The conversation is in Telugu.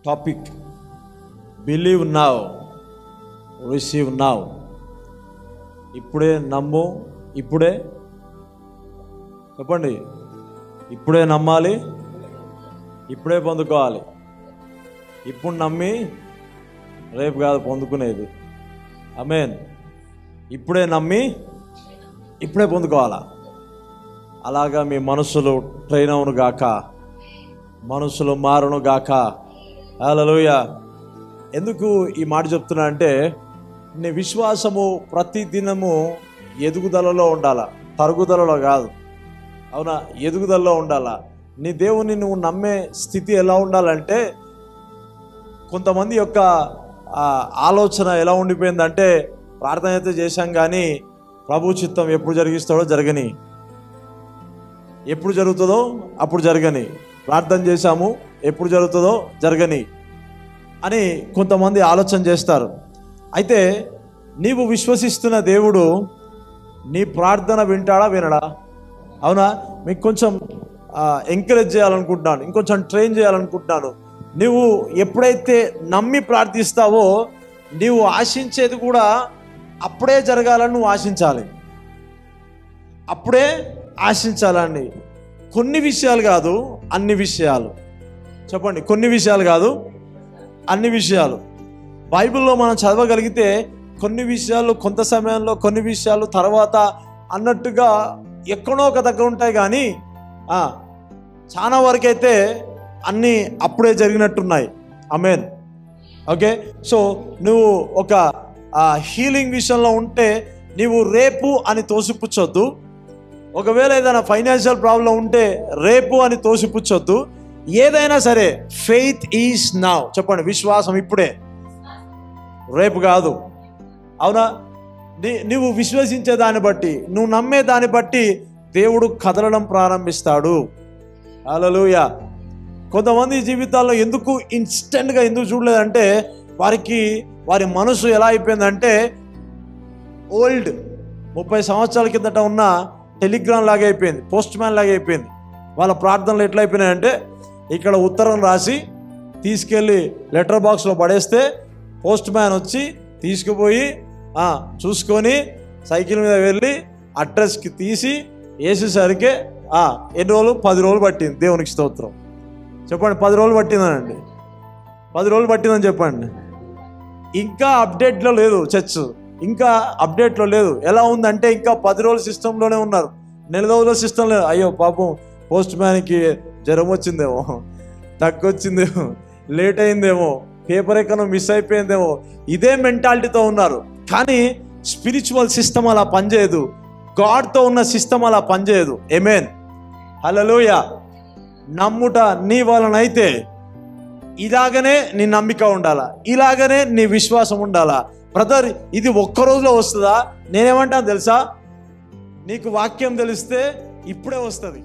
Topic believe now receive now. ఇప్పుడే నమ్ము, ఇప్పుడే చెప్పండి, ఇప్పుడే నమ్మాలి, ఇప్పుడే పొందుకోవాలి. ఇప్పుడు నమ్మి రేపు కాదు పొందుకునేది. ఆమేన్. ఇప్పుడే నమ్మి ఇప్పుడే పొందుకోవాలా. అలాగా మీ మనసులు ట్రైన్ అవును గాక, మనసులు మారును గాక. హల్లెలూయా. ఎందుకు ఈ మాట చెప్తున్నా అంటే, నీ విశ్వాసము ప్రతి దినము ఎదుగుదలలో ఉండాలా, తరుగుదలలో కాదు. అవునా? ఎదుగుదలలో ఉండాలా. నీ దేవుని నువ్వు నమ్మే స్థితి ఎలా ఉండాలంటే, కొంతమంది యొక్క ఆలోచన ఎలా ఉండిపోయిందంటే, ప్రార్థన అయితే చేశాం కానీ ప్రభు చిత్తం ఎప్పుడు జరిగిస్తాడో జరగని, ఎప్పుడు జరుగుతుందో అప్పుడు జరగని, ప్రార్థన చేశాము ఎప్పుడు జరుగుతుందో జరగని అని కొంతమంది ఆలోచన చేస్తారు. అయితే నీవు విశ్వసిస్తున్న దేవుడు నీ ప్రార్థన వింటాడా వినడా? అవునా? మీకు కొంచెం ఎంకరేజ్ చేయాలనుకుంటున్నాను, ఇంకొంచెం ట్రైన్ చేయాలనుకుంటున్నాను. నువ్వు ఎప్పుడైతే నమ్మి ప్రార్థిస్తావో నీవు ఆశించేది కూడా అప్పుడే జరగాలని నువ్వు ఆశించాలి, అప్పుడే ఆశించాలండి. కొన్ని విషయాలు కాదు, అన్ని విషయాలు. చెప్పండి, కొన్ని విషయాలు కాదు, అన్ని విషయాలు. బైబిల్లో మనం చదవగలిగితే కొన్ని విషయాలు కొంత సమయంలో, కొన్ని విషయాలు తర్వాత అన్నట్టుగా ఎక్కడో ఒక దగ్గర ఉంటాయి. కానీ చాలా వరకు అయితే అన్నీ అప్పుడే జరిగినట్టున్నాయి. ఆమేన్. ఓకే. సో నువ్వు ఒక హీలింగ్ విషయంలో ఉంటే నీవు రేపు అని తోసిపుచ్చొద్దు. ఒకవేళ ఏదైనా ఫైనాన్షియల్ ప్రాబ్లం ఉంటే రేపు అని తోసిపుచ్చొద్దు. ఏదైనా సరే ఫెయిత్ ఈజ్ నౌ. చెప్పండి, విశ్వాసం ఇప్పుడే, రేపు కాదు. అవునా? నువ్వు విశ్వసించే దాన్ని బట్టి, నువ్వు నమ్మే దాన్ని బట్టి దేవుడు కదలడం ప్రారంభిస్తాడు. హల్లెలూయా. కొంతమంది జీవితాల్లో ఎందుకు ఇన్స్టెంట్గా ఎందుకు చూడలేదంటే, వారి మనసు ఎలా అయిపోయిందంటే ఓల్డ్ 30 సంవత్సరాల కిందట ఉన్న టెలిగ్రామ్ లాగా అయిపోయింది, పోస్ట్ మ్యాన్ లాగా అయిపోయింది. వాళ్ళ ప్రార్థనలు ఎట్లా అయిపోయినాయంటే, ఇక్కడ ఉత్తరం రాసి తీసుకెళ్ళి లెటర్ బాక్స్లో పడేస్తే పోస్ట్ మ్యాన్ వచ్చి తీసుకుపోయి చూసుకొని సైకిల్ మీద వెళ్ళి అడ్రస్కి తీసి వేసేసరికి ఎన్ని రోజులు? 10 రోజులు పట్టింది. దేవునికి స్తోత్రం. చెప్పండి, 10 రోజులు పట్టిందనండి. 10 రోజులు పట్టిందని చెప్పండి. ఇంకా అప్డేట్లో లేదు చర్చ్, ఇంకా అప్డేట్లో లేదు. ఎలా ఉందంటే ఇంకా 10 రోజుల సిస్టంలోనే ఉన్నారు, 4 రోజుల సిస్టమ్ లేదు. అయ్యో పాపం, పోస్ట్ మ్యాన్కి జ్వరం వచ్చిందేమో, తగ్గొచ్చిందేమో, లేట్ అయిందేమో, పేపర్ ఎక్కడో మిస్ అయిపోయిందేమో, ఇదే మెంటాలిటీతో ఉన్నారు. కానీ స్పిరిచువల్ సిస్టమ్ అలా పనిచేయదు, గాడ్తో ఉన్న సిస్టమ్ అలా పనిచేయదు. ఆమేన్. హల్లెలూయా. నమ్ముట నీ వలనైతే ఇలాగనే నీ నమ్మిక ఉండాలా, ఇలాగనే నీ విశ్వాసం ఉండాలా. బ్రదర్, ఇది ఒక్క రోజులో వస్తుందా? నేనేమంటాను తెలుసా, నీకు వాక్యం తెలిస్తే ఇప్పుడే వస్తుంది.